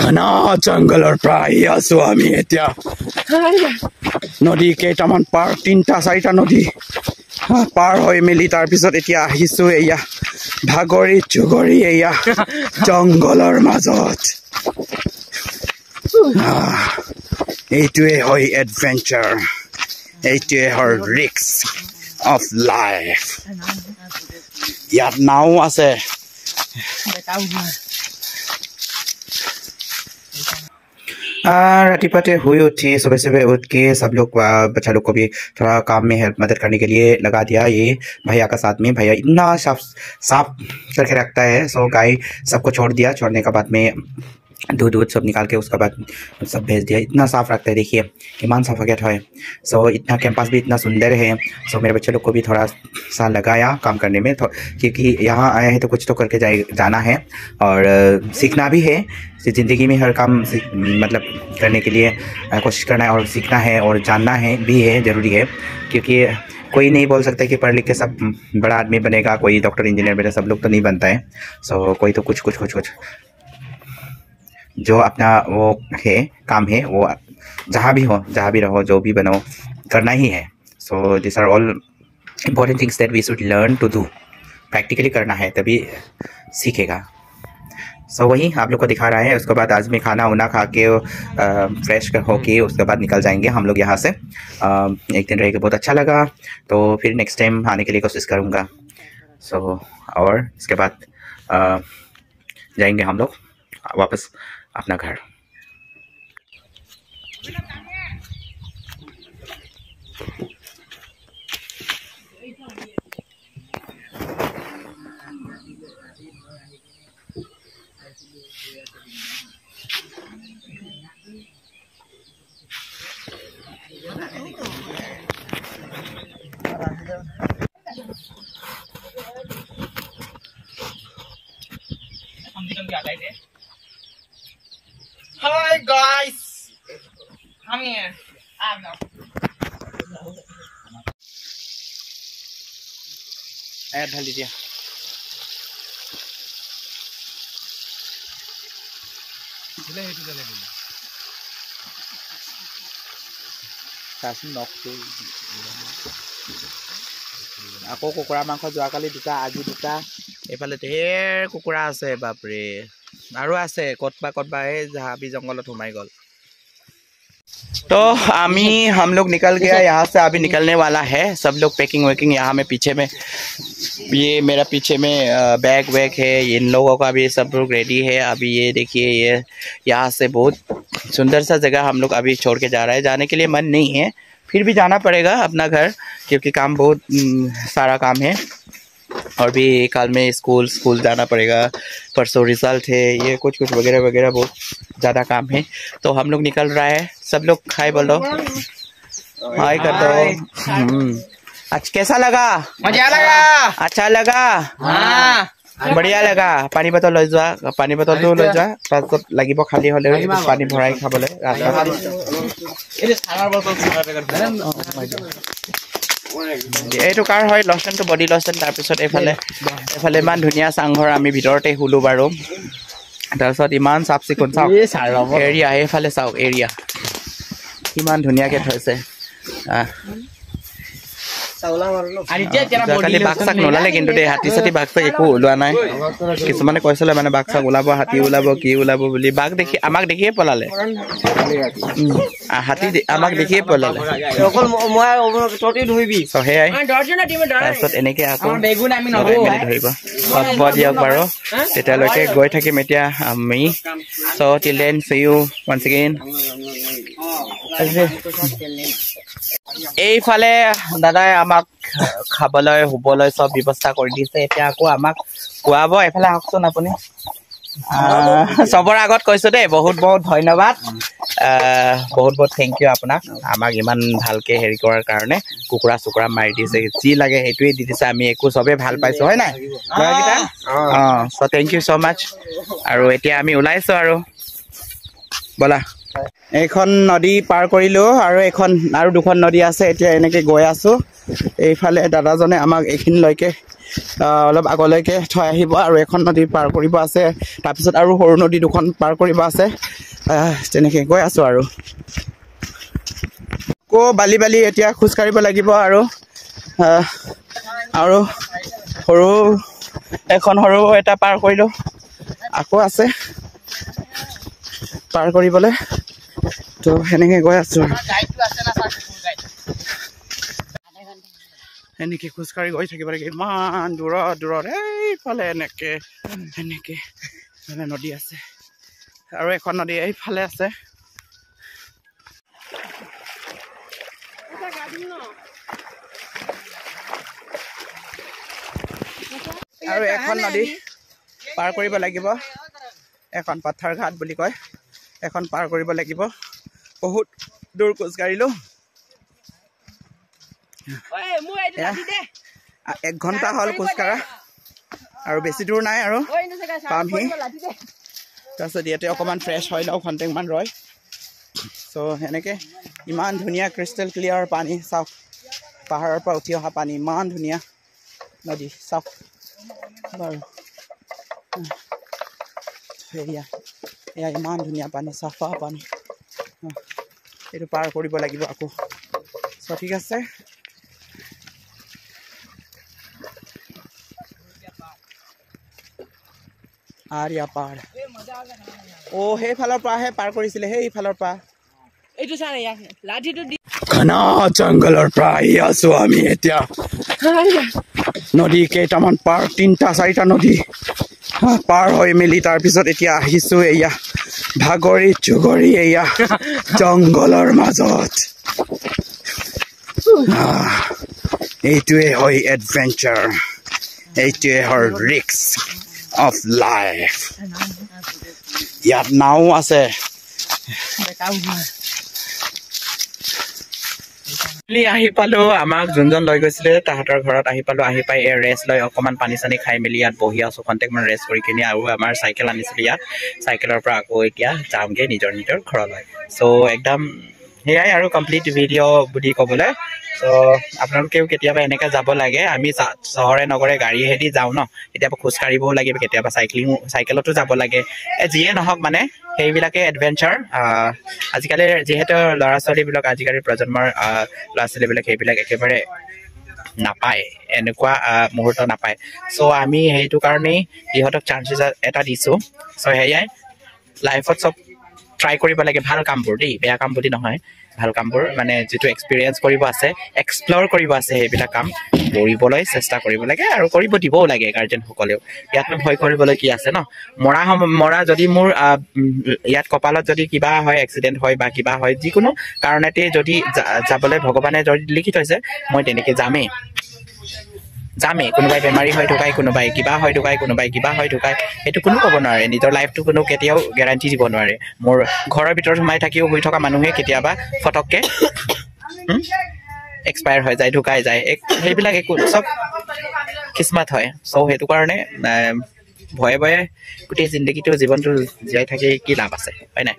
ঘনা জংগলৰ পৰা আহি আছো আমি এতিয়া নদী কেইটামান পাৰ 3-4টা নদী পাৰ হৈ মেলি তাৰপিছত এতিয়া আহিছো এয়া ভাগৰি জুগৰি এয়া জংগলৰ মাজত এইটোৱে হয় এডভেঞ্চাৰ এইটোৱে হয় ৰিস্ক অফ লাইফ ইয়াত নাও আছে रातिपाते हुई उठी सुबह सुबह उठ के सब लोग बच्चा लोग को भी थोड़ा काम में हेल्प मदद करने के लिए लगा दिया ये भैया का साथ में भैया इतना साफ करके रखता है सो गाय सबको छोड़ दिया छोड़ने के बाद में दूध सब निकाल के उसके बाद सब भेज दिया इतना साफ रखता है देखिए किमान सफाकेट है सो इतना कैंपस भी इतना सुंदर है सो मेरे बच्चे लोग को भी थोड़ा सा लगाया काम करने में क्योंकि यहाँ आया है तो कुछ तो करके जाना है और सीखना भी है ज़िंदगी में हर काम मतलब करने के लिए कोशिश करना है और सीखना है और जानना है भी है ज़रूरी है क्योंकि कोई नहीं बोल सकता कि पढ़ लिख के सब बड़ा आदमी बनेगा कोई डॉक्टर इंजीनियर बनेगा सब लोग तो नहीं बनता है सो कोई तो कुछ जो अपना वो है काम है वो जहाँ भी रहो जो भी बनो करना ही है so this are all important things that we should learn to do practically करना है तभी सीखेगा सो वही आप लोग को दिखा रहा है उसके बाद आज में खाना उना खा के फ्रेश होके उसके बाद निकल जाएंगे हम लोग यहाँ से एक दिन रह के बहुत अच्छा लगा तो फिर नेक्स्ट टाइम आने के लिए कोशिश करूँगा सो और इसके बाद जाएंगे हम लोग वापस अपना घर Hi guys, I'm here. I'm not. Add ढाल दीजिए আকৌ কুকুৰা মাংস যোৱাকালি দুটা আজি দুটা এইফালে ঢেৰ কুকুৰা আছে বাপৰে আৰু আছে কতবা এই হাবি জংগলত সোমাই গ'ল तो हम लोग निकल गया यहाँ से अभी निकलने वाला है सब लोग पैकिंग वैकिंग यहाँ में पीछे में ये मेरा पीछे में बैग वैग है इन लोगों का भी सब लोग रेडी है अभी ये देखिए ये यहाँ से बहुत सुंदर सा जगह हम लोग अभी छोड़ के जा रहे हैं जाने के लिए मन नहीं है फिर भी जाना पड़ेगा अपना घर क्योंकि काम बहुत सारा काम है और भी कल में स्कूल जाना पड़ेगा परसों रिजल्ट है ये कुछ वगैरह बहुत ज़्यादा काम है तो हम लोग निकल रहा है सब लोग हाय बोलो हाय कर दो अच्छा कैसा लगा मजा लगा अच्छा लगा हाँ बढ़िया लगा पानी बोतल লৈ যোৱা पानी बोतल तो লৈ যোৱা পাছত লাগিব খালি হলে পানী ভৰাই খাবলৈ এইটো কাৰ হয় লচনটো বডি লচন তাৰপিছত এফালে ইমান ধুনীয়া চাংঘৰ আমি ভিতৰতে শুলো বাৰু তাৰপিছত ইমান চাফ চিকুণ চাওক এৰিয়া এইফালে চাওক এৰিয়া কিমান ধুনীয়াকৈ থৈছে কালি বাঘ চাক নোলালে কিন্তু দেই হাতী চাতি বাঘ চাক একো ওলোৱা নাই কিছুমানে কৈছিলে মানে বাঘ চাক ওলাব হাতী ওলাব কি ওলাব বুলি বাঘ দেখি আমাক দেখিয়ে পলালে হাতী আমাক দেখিয়ে পলালে তাৰপিছত এনেকৈ আকৌ ধৰিব হ'ব দিয়ক বাৰু তেতিয়ালৈকে গৈ থাকিম এতিয়া আমি so' till then see you once again এইফালে দাদাই আমাক খাবলৈ শুবলৈ চব ব্যৱস্থা কৰি দিছে এতিয়া আকৌ আমাক খুৱাব এইফালে আহকচোন আপুনি চবৰ আগত কৈছো দেই বহুত ধন্যবাদ বহুত থেংক ইউ আপোনাক আমাক ইমান ভালকৈ হেৰি কৰাৰ কাৰণে কুকুৰা চুকুৰা মাৰি দিছে যি লাগে সেইটোৱে দি দিছে আমি একো চবেই ভাল পাইছোঁ হয় নাই ল'ৰাকেইটা চ' থেংক ইউ ছ' মাছ আৰু এতিয়া আমি ওলাইছোঁ আৰু ব'লা এইখন নদী পাৰ কৰিলোঁ আৰু দুখন নদী আছে এতিয়া এনেকৈ গৈ আছোঁ এইফালে দাদাজনে আমাক এইখিনিলৈকে অলপ আগলৈকে থৈ আহিব আৰু এখন নদী পাৰ কৰিব আছে তাৰপিছত আৰু সৰু নদী দুখন পাৰ কৰিব আছে তেনেকৈ গৈ আছোঁ আৰু আকৌ বালি এতিয়া খোজকাঢ়িব লাগিব আৰু সৰু এটা পাৰ কৰিলোঁ আকৌ আছে পাৰ কৰিবলৈ তো সেনেকৈ গৈ আছোঁ এনেকৈ খোজকাঢ়ি গৈ থাকিব লাগে ইমান দূৰত এইফালে এনেকৈ নদী আছে আৰু এখন নদী এইফালে আছে আৰু এখন নদী পাৰ কৰিব লাগিব এখন পাথাৰ ঘাট বুলি কয় এখন পাৰ কৰিব লাগিব বহুত দূৰ খোজকাঢ়িলোঁ 1 ঘণ্টা হ'ল খোজকাঢ়া আৰু বেছি দূৰ নাই আৰু পামহি তাৰপিছত ইয়াতে অকণমান ফ্ৰেছ হৈ লওঁ ঘণ্টামান ৰয় চ' সেনেকৈ ইমান ধুনীয়া ক্ৰিষ্টেল ক্লিয়াৰ পানী চাওক পাহাৰৰ পৰা উঠি অহা পানী ইমান ধুনীয়া নদী চাওক বাৰু এয়া ইমান ধুনীয়া পানী চাফা পানী এইটো পাৰ কৰিব লাগিব আকৌ চ' ঠিক আছে আৰিয়া পাৰ সেইফালৰ পৰাহে পাৰ কৰিছিলে সেইফালৰ পৰা ঘনা জংঘলৰ পৰা আহি আছো আমি এতিয়া নদী কেইটামান পাৰ 3-4টা নদী পাৰ হৈ মেলি তাৰপিছত এতিয়া আহিছো এয়া ভাগৰি জুগৰি এয়া জংঘলৰ মাজত এইটোৱে হয় এডভেঞ্চাৰ এইটোৱে হয় ৰিস্ক of life ইয়াত নাও আছে আহি পালো আমাক যোনজন লৈ গৈছিলে তাহাঁতৰ ঘৰত আহি পালো আহি পাই ৰেষ্ট লৈ অকণমান পানী চানী খাই মেলি ইয়াত বহি আছো খন্তেকমান ৰেষ্ট কৰি কিনে আৰু আমাৰ চাইকেল আনিছিলে ইয়াত চাইকেলৰ পৰা আকৌ এতিয়া যামগৈ নিজৰ ঘৰলৈ চ' একদম সেয়াই আৰু কমপ্লিট ভিডিঅ' বুলি ক'বলৈ চ' আপোনালোকেও কেতিয়াবা এনেকৈ যাব লাগে আমি চহৰে নগৰে গাড়ীহেদি যাওঁ ন কেতিয়াবা খোজকাঢ়িবও লাগিব কেতিয়াবা চাইকেলতো যাব লাগে যিয়ে নহওক মানে সেইবিলাকে এডভেঞ্চাৰ আজিকালি যিহেতু ল'ৰা ছোৱালীবিলাক আজিকালিৰ প্ৰজন্মৰ ল'ৰা ছোৱালীবিলাক সেইবিলাক একেবাৰে নাপায় এনেকুৱা মুহূৰ্ত নাপায় চ' আমি সেইটো কাৰণেই সিহঁতক চান্সেছ এটা দিছোঁ চ' সেয়াই লাইফত চব ট্ৰাই কৰিব লাগে ভাল কামবোৰ দেই বেয়া কাম বুলি নহয় ভাল কামবোৰ মানে যিটো এক্সপিৰিয়েঞ্চ কৰিব আছে এক্সপ্ল'ৰ কৰিব আছে সেইবিলাক কাম কৰিবলৈ চেষ্টা কৰিব লাগে আৰু কৰিব দিবও লাগে গাৰ্জেনসকলেও ইয়াতনো ভয় কৰিবলৈ কি আছে ন মৰা যদি মোৰ ইয়াত কপালত যদি কিবা হয় এক্সিডেণ্ট হয় বা কিবা হয় যিকোনো কাৰণতে যদি যাবলৈ ভগৱানে যদি লিখি থৈছে মই তেনেকৈ যামেই কোনোবাই বেমাৰী হৈ ঢুকাই কোনোবাই কিবা হৈ ঢুকাই কোনোবাই কিবা হৈ ঢুকাই সেইটো কোনো ক'ব নোৱাৰে নিজৰ লাইফটো কোনো কেতিয়াও গেৰাণ্টি দিব নোৱাৰে মোৰ ঘৰৰ ভিতৰত সোমাই থাকিও শুই থকা মানুহে কেতিয়াবা ফটককৈ এক্সপায়াৰ হৈ যায় ঢুকাই যায় সেইবিলাক একো চব কিস্মত হয় চ' সেইটো কাৰণে ভয়ে গোটেই জিন্দগীটো জীৱনটো জীয়াই থাকি কি লাভ আছে হয় নাই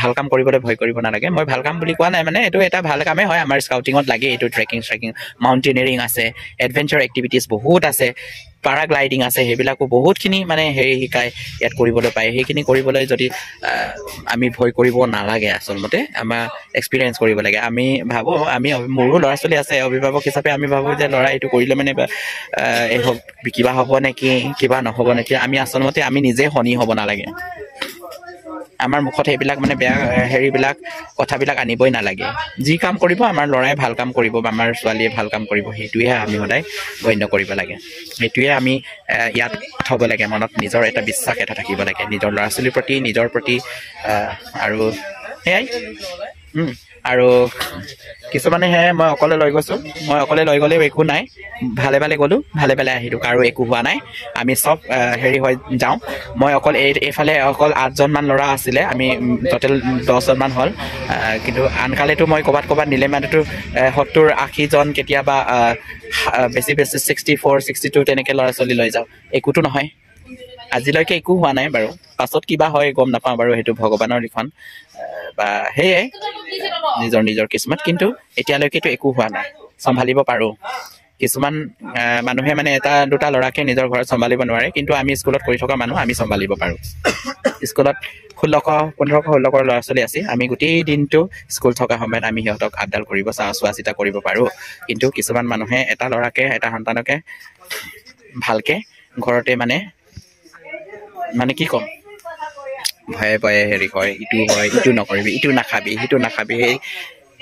ভাল কাম কৰিবলৈ ভয় কৰিব নালাগে মই ভাল কাম বুলি কোৱা নাই মানে এইটো এটা ভাল কামেই হয় আমাৰ স্কাউটিঙত লাগে এইটো ট্ৰেকিং মাউণ্টেইনেৰিং আছে এডভেঞ্চাৰ এক্টিভিটিজ বহুত আছে পাৰাগ্লাইডিং আছে সেইবিলাকো বহুতখিনি মানে হেৰি শিকায় ইয়াত কৰিবলৈ পায় সেইখিনি কৰিবলৈ যদি আমি ভয় কৰিব নালাগে আচলতে আমাৰ এক্সপিৰিয়েঞ্চ কৰিব লাগে আমি ভাবোঁ মোৰো ল'ৰা ছোৱালী আছে অভিভাৱক হিচাপে আমি ভাবোঁ যে ল'ৰা এইটো কৰিলে মানে এই হওক কিবা হ'ব নেকি কিবা নহ'ব নেকি আমি আচলতে আমি নিজে শনি হ'ব নালাগে আমাৰ মুখত সেইবিলাক মানে বেয়া হেৰিবিলাক কথাবিলাক আনিবই নালাগে যি কাম কৰিব আমাৰ ল'ৰাই ভাল কাম কৰিব বা আমাৰ ছোৱালীয়ে ভাল কাম কৰিব সেইটোৱে আমি সদায় গণ্য কৰিব লাগে সেইটোৱে আমি ইয়াত থ'ব লাগে মনত নিজৰ এটা বিশ্বাস এটা থাকিব লাগে নিজৰ ল'ৰা ছোৱালীৰ প্ৰতি নিজৰ প্ৰতি আৰু সেয়াই আৰু কিছুমানেহে মই অকলে লৈ গৈছোঁ মই অকলে লৈ গ'লেও একো নাই ভালে গ'লোঁ ভালে আহিলোঁ কাৰো একো হোৱা নাই আমি চব হেৰি হৈ যাওঁ মই অকল এইফালে অকল 8জনমান ল'ৰা আছিলে আমি টোটেল 10জনমান হ'ল কিন্তু আনকালেতো মই ক'ৰবাত নিলে মানেতো 70-80জন কেতিয়াবা বেছি 64 62 তেনেকৈ ল'ৰা ছোৱালী লৈ যাওঁ একোতো নহয় আজিলৈকে একো হোৱা নাই বাৰু পাছত কিবা হয় গম নাপাওঁ বাৰু সেইটো ভগৱানৰ লিখন বা সেয়াই নিজৰ কিস্মত কিন্তু এতিয়ালৈকেতো একো হোৱা নাই চম্ভালিব পাৰোঁ কিছুমান মানুহে মানে এটা দুটা ল'ৰাকে নিজৰ ঘৰত চম্ভালিব নোৱাৰে, কিন্তু আমি স্কুলত কৰি থকা মানুহ আমি চম্ভালিব পাৰোঁ। স্কুলত 1500-1600 ল'ৰা ছোৱালী আছে, আমি গোটেই দিনটো স্কুল থকা সময়ত আমি সিহঁতক আপডাল কৰিব চোৱা চিতা কৰিব পাৰোঁ। কিন্তু কিছুমান মানুহে এটা ল'ৰাকে এটা সন্তানকে ভালকে ঘৰতে মানে কি ক'ম, ভয়ে ভয়ে হেৰি হয়, ইটো হয়, ইটো নকৰিবি, ইটো নাখাবি, সিটো নাখাবি, সেই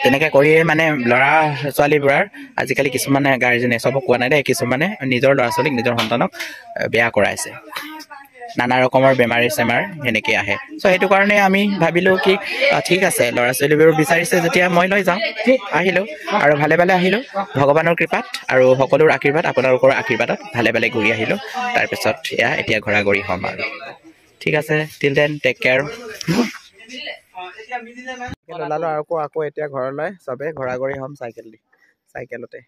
তেনেকৈ কৰিয়ে মানে ল'ৰা ছোৱালীবোৰৰ আজিকালি কিছুমানে গাৰ্জেনে, চবক কোৱা নাই দেই, কিছুমানে নিজৰ ল'ৰা ছোৱালীক নিজৰ সন্তানক বেয়া কৰাইছে। নানা ৰকমৰ বেমাৰী চেমাৰ সেনেকৈ আহে। চ' সেইটো কাৰণে আমি ভাবিলোঁ কি ঠিক আছে, ল'ৰা ছোৱালীবোৰ বিচাৰিছে যেতিয়া মই লৈ যাওঁ। আহিলোঁ আৰু ভালে ভালে আহিলোঁ, ভগৱানৰ কৃপাত আৰু সকলোৰ আশীৰ্বাদ, আপোনালোকৰ আশীৰ্বাদত ভালে ভালে ঘূৰি আহিলোঁ। তাৰপিছত এতিয়া ঘূৰা-ঘূৰি হ'ম আৰু। ঠিক আছে, টিল দেন টেক কেয়াৰ। ওলালোঁ আৰু আকৌ এতিয়া ঘৰলৈ চবেই ঘূৰা-ঘূৰি হ'ম চাইকেলতে।